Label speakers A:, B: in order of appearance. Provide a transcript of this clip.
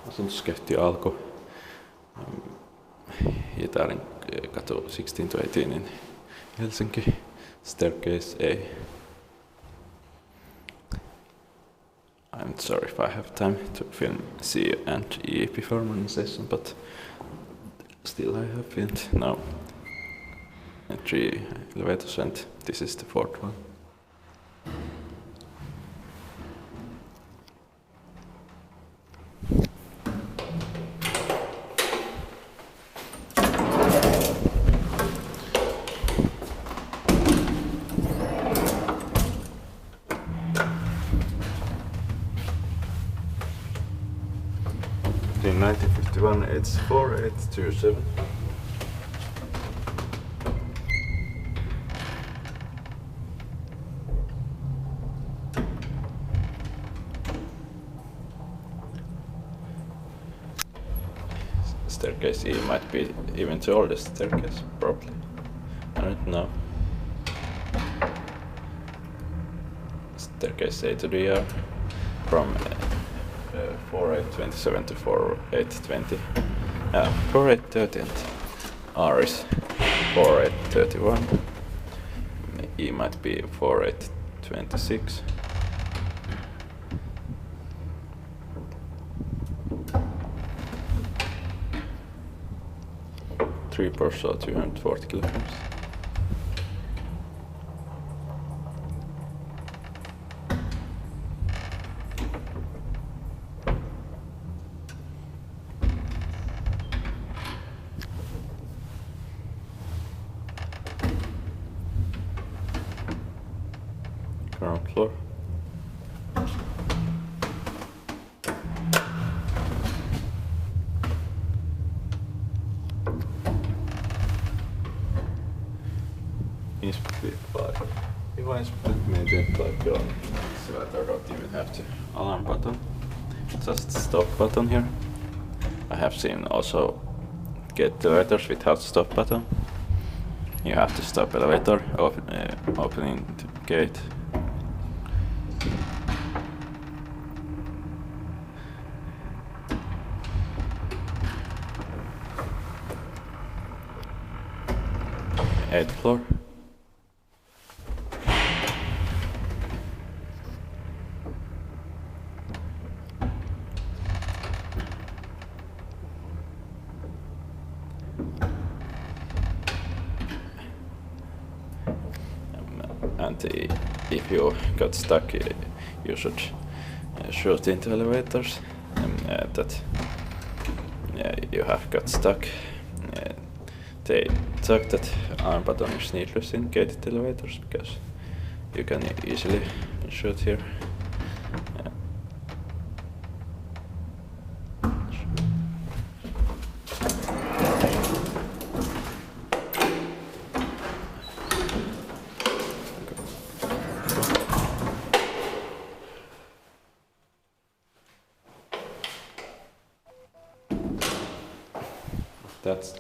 A: Asuntosketti alkoi Hietalahdenkatu 16 to 18 in Helsinki. Staircase A. I'm not sure if I have time to film C and E before modernization, but still I have filmed now 3 elevators and this is the 4th one. In 1951 it's 4827. Staircase E might be even the oldest staircase, probably. I don't know. Staircase A to D are from 4827 to 4820. 4830 and R is 4831. E might be 4826. Three per so 240 kilograms. Ground floor. If I split maybe like so that I don't even have the alarm button, just stop button here. I have seen also get elevators without stop button. You have to stop elevator, opening the gate. Eighth floor. And if you got stuck, you should shoot into elevators that you have got stuck. They talk that arm button is needless in gated elevators because you can easily shoot here. That's